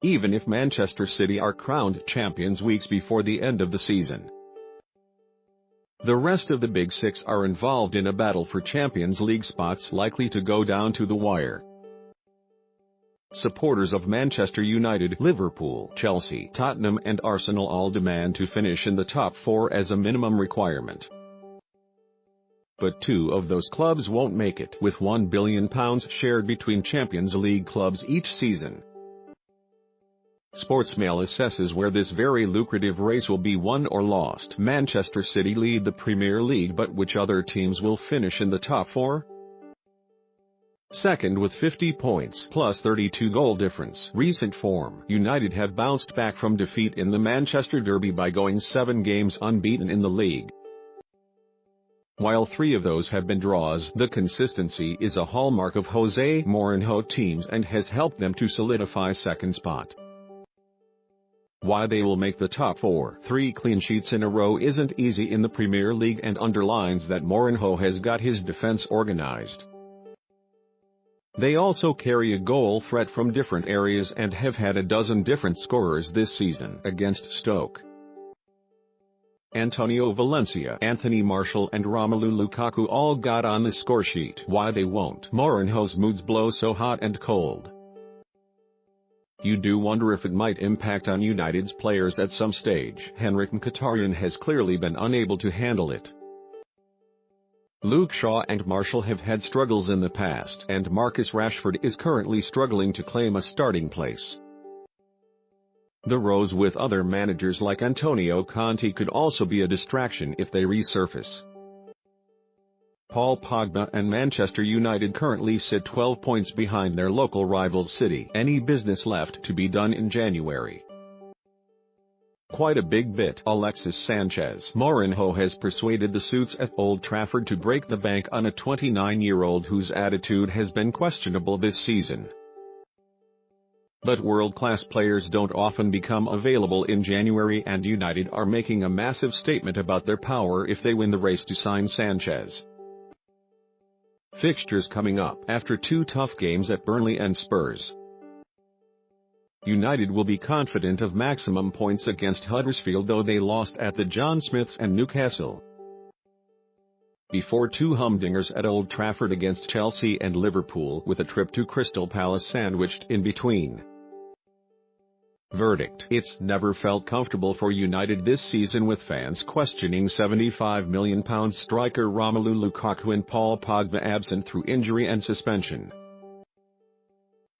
even if Manchester City are crowned champions weeks before the end of the season. The rest of the Big Six are involved in a battle for Champions League spots likely to go down to the wire. Supporters of Manchester United, Liverpool, Chelsea, Tottenham and Arsenal all demand to finish in the top four as a minimum requirement. But two of those clubs won't make it, with £1 billion shared between Champions League clubs each season. Sportsmail assesses where this very lucrative race will be won or lost. Manchester City lead the Premier League, but which other teams will finish in the top four? Second with 50 points plus 32 goal difference. Recent form: United have bounced back from defeat in the Manchester Derby by going 7 games unbeaten in the league. While 3 of those have been draws, the consistency is a hallmark of Jose Mourinho teams and has helped them to solidify second spot. Why they will make the top four, 3 clean sheets in a row isn't easy in the Premier League and underlines that Mourinho has got his defense organized. They also carry a goal threat from different areas and have had a dozen different scorers this season. Against Stoke, Antonio Valencia, Anthony Martial and Romelu Lukaku all got on the scoresheet. Why they won't? Mourinho's moods blow so hot and cold. You do wonder if it might impact on United's players at some stage. Henrik Mkhitaryan has clearly been unable to handle it. Luke Shaw and Martial have had struggles in the past, and Marcus Rashford is currently struggling to claim a starting place. The rows with other managers like Antonio Conte could also be a distraction if they resurface. Paul Pogba and Manchester United currently sit 12 points behind their local rival City. Any business left to be done in January? Quite a big bit. Alexis Sanchez. Mourinho has persuaded the suits at Old Trafford to break the bank on a 29-year-old whose attitude has been questionable this season. But world-class players don't often become available in January, and United are making a massive statement about their power if they win the race to sign Sanchez. Fixtures coming up. After 2 tough games at Burnley and Spurs, United will be confident of maximum points against Huddersfield, though they lost at the John Smiths and Newcastle. Before 2 humdingers at Old Trafford against Chelsea and Liverpool, with a trip to Crystal Palace sandwiched in between. Verdict: it's never felt comfortable for United this season, with fans questioning £75 million striker Romelu Lukaku and Paul Pogba absent through injury and suspension.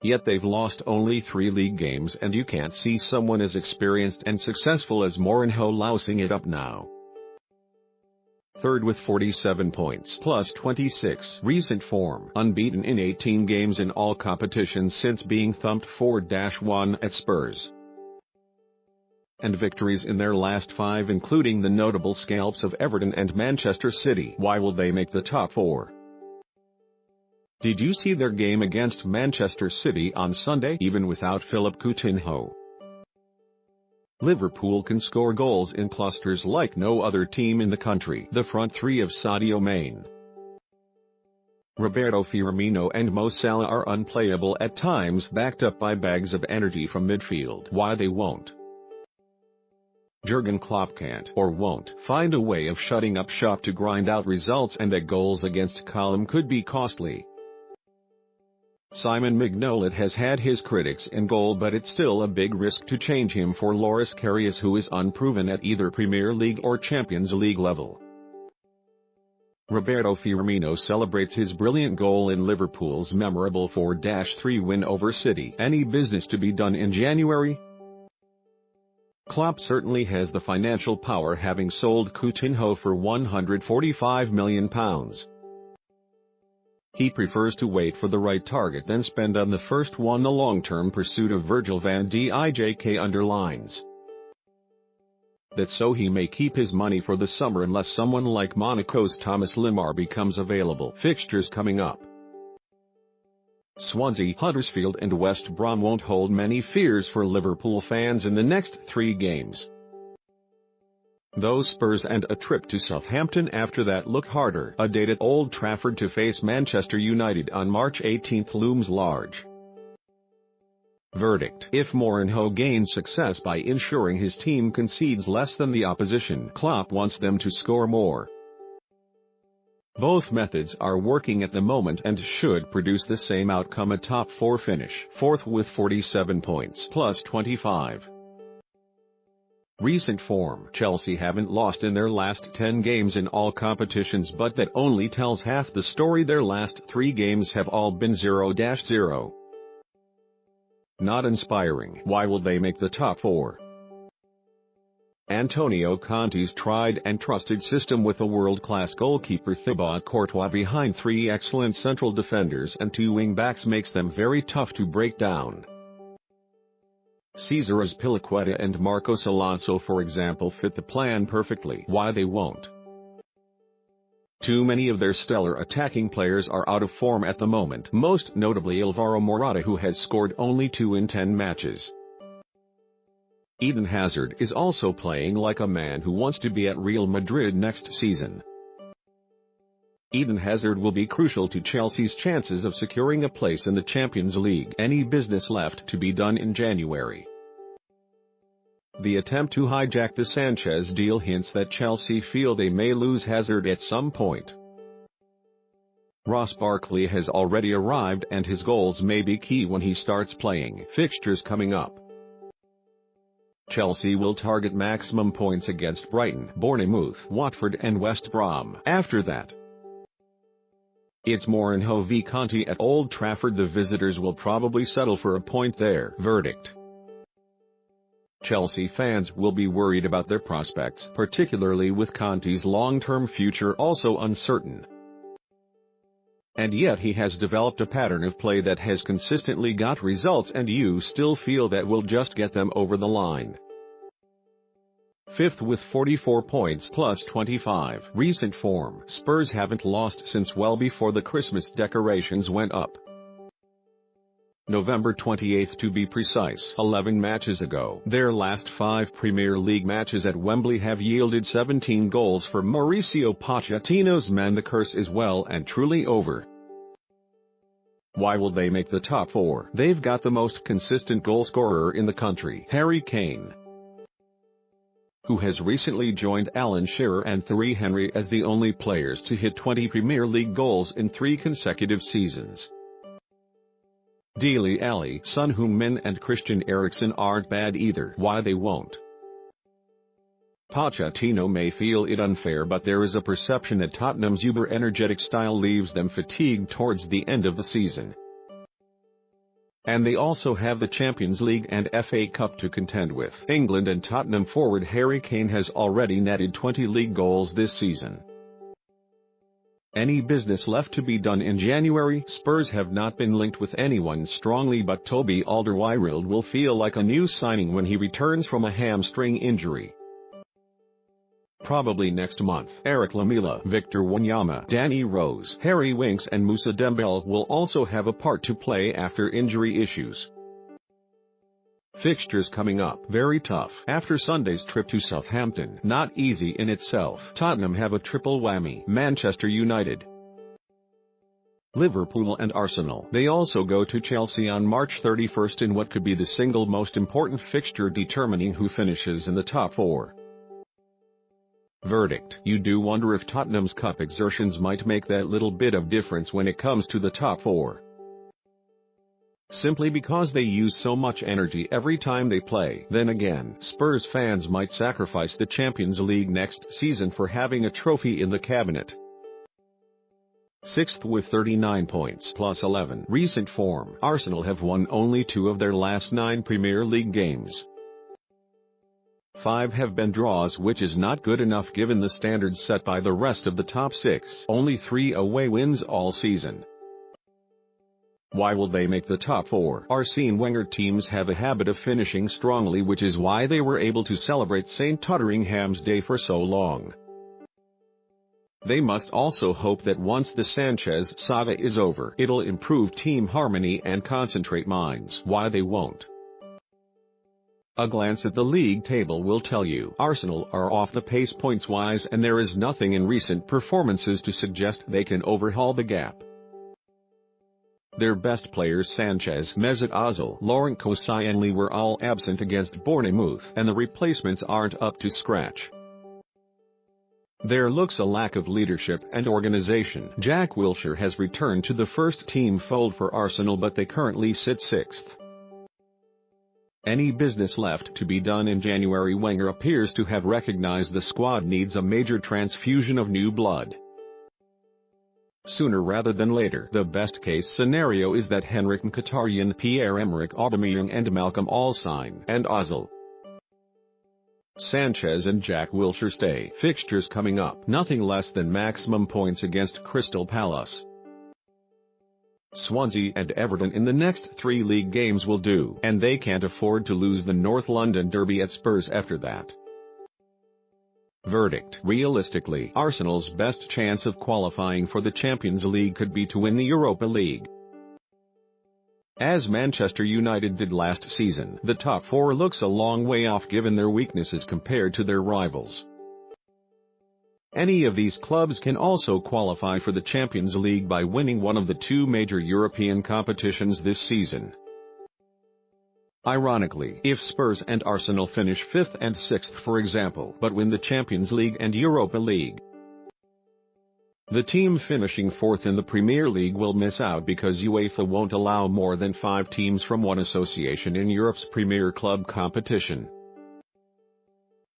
Yet they've lost only 3 league games, and you can't see someone as experienced and successful as Mourinho lousing it up now. Third with 47 points plus 26. Recent form: unbeaten in 18 games in all competitions since being thumped 4-1 at Spurs, and victories in their last 5, including the notable scalps of Everton and Manchester City. Why will they make the top 4? Did you see their game against Manchester City on Sunday? Even without Philippe Coutinho, Liverpool can score goals in clusters like no other team in the country. The front 3 of Sadio Mane, Roberto Firmino and Mo Salah are unplayable at times, backed up by bags of energy from midfield. Why they won't? Jurgen Klopp can't or won't find a way of shutting up shop to grind out results, and that goals against column could be costly. Simon Mignolet has had his critics in goal, but it's still a big risk to change him for Loris Karius, who is unproven at either Premier League or Champions League level. Roberto Firmino celebrates his brilliant goal in Liverpool's memorable 4-3 win over City. Any business to be done in January? Klopp certainly has the financial power, having sold Coutinho for £145 million. He prefers to wait for the right target than spend on the first one. The long-term pursuit of Virgil van Dijk underlines that, so he may keep his money for the summer unless someone like Monaco's Thomas Lemar becomes available. Fixtures coming up: Swansea, Huddersfield and West Brom won't hold many fears for Liverpool fans in the next 3 games. Those Spurs and a trip to Southampton after that look harder. A date at Old Trafford to face Manchester United on March 18 looms large. Verdict: if Mourinho gains success by ensuring his team concedes less than the opposition, Klopp wants them to score more. Both methods are working at the moment and should produce the same outcome: a top 4 finish, fourth with 47 points plus 25. Recent form: Chelsea haven't lost in their last 10 games in all competitions, but that only tells half the story. Their last 3 games have all been 0-0. Not inspiring. Why will they make the top 4? Antonio Conte's tried and trusted system with a world-class goalkeeper Thibaut Courtois behind 3 excellent central defenders and 2 wing-backs makes them very tough to break down. Cesar Azpilicueta and Marcos Alonso, for example, fit the plan perfectly. Why they won't? Too many of their stellar attacking players are out of form at the moment, most notably Alvaro Morata, who has scored only 2 in 10 matches. Eden Hazard is also playing like a man who wants to be at Real Madrid next season. Eden Hazard will be crucial to Chelsea's chances of securing a place in the Champions League. Any business left to be done in January? The attempt to hijack the Sanchez deal hints that Chelsea feel they may lose Hazard at some point. Ross Barkley has already arrived and his goals may be key when he starts playing. Fixtures coming up: Chelsea will target maximum points against Brighton, Bournemouth, Watford and West Brom. After that, it's Mourinho v Conte at Old Trafford. The visitors will probably settle for a point there. Verdict: Chelsea fans will be worried about their prospects, particularly with Conte's long-term future also uncertain. And yet he has developed a pattern of play that has consistently got results, and you still feel that will just get them over the line. Fifth with 44 points plus 25. Recent form: Spurs haven't lost since well before the Christmas decorations went up. November 28 to be precise, 11 matches ago. Their last 5 Premier League matches at Wembley have yielded 17 goals for Mauricio Pochettino's men. The curse is well and truly over. Why will they make the top 4? They've got the most consistent goalscorer in the country, Harry Kane, who has recently joined Alan Shearer and Thierry Henry as the only players to hit 20 Premier League goals in 3 consecutive seasons. Dele Alli, Son Heung-min and Christian Eriksen aren't bad either. Why they won't? Pochettino may feel it unfair, but there is a perception that Tottenham's uber-energetic style leaves them fatigued towards the end of the season. And they also have the Champions League and FA Cup to contend with. England and Tottenham forward Harry Kane has already netted 20 league goals this season. Any business left to be done in January? Spurs have not been linked with anyone strongly, but Toby Alderweireld will feel like a new signing when he returns from a hamstring injury. Probably next month. Eric Lamela, Victor Wanyama, Danny Rose, Harry Winks and Moussa Dembele will also have a part to play after injury issues. Fixtures coming up: very tough. After Sunday's trip to Southampton, not easy in itself. Tottenham have a triple whammy: Manchester United, Liverpool and Arsenal. They also go to Chelsea on March 31st in what could be the single most important fixture determining who finishes in the top 4. Verdict: you do wonder if Tottenham's cup exertions might make that little bit of difference when it comes to the top 4. Simply because they use so much energy every time they play. Then again, Spurs fans might sacrifice the Champions League next season for having a trophy in the cabinet. Sixth with 39 points plus 11. Recent form: Arsenal have won only 2 of their last 9 Premier League games. 5 have been draws, which is not good enough given the standards set by the rest of the top 6. Only 3 away wins all season. Why will they make the top 4? Arsene Wenger teams have a habit of finishing strongly, which is why they were able to celebrate St. Totteringham's Day for so long. They must also hope that once the Sanchez saga is over, it'll improve team harmony and concentrate minds. Why they won't? A glance at the league table will tell you. Arsenal are off the pace points-wise, and there is nothing in recent performances to suggest they can overhaul the gap. Their best players Sanchez, Mesut Ozil, Laurent Koscielny were all absent against Bournemouth, and the replacements aren't up to scratch. There looks a lack of leadership and organization. Jack Wilshere has returned to the first-team fold for Arsenal, but they currently sit sixth. Any business left to be done in January. Wenger appears to have recognized the squad needs a major transfusion of new blood sooner rather than later. The best-case scenario is that Henrik Mkhitaryan, Pierre-Emerick Aubameyang and Malcolm all sign, and Ozil, Sanchez and Jack Wilshere stay. Fixtures coming up: nothing less than maximum points against Crystal Palace, Swansea and Everton in the next 3 league games will do, and they can't afford to lose the North London derby at Spurs after that. Verdict: realistically, Arsenal's best chance of qualifying for the Champions League could be to win the Europa League, as Manchester United did last season. The top 4 looks a long way off given their weaknesses compared to their rivals. Any of these clubs can also qualify for the Champions League by winning one of the 2 major European competitions this season. Ironically, if Spurs and Arsenal finish 5th and 6th for example, but win the Champions League and Europa League, the team finishing 4th in the Premier League will miss out because UEFA won't allow more than 5 teams from one association in Europe's premier club competition.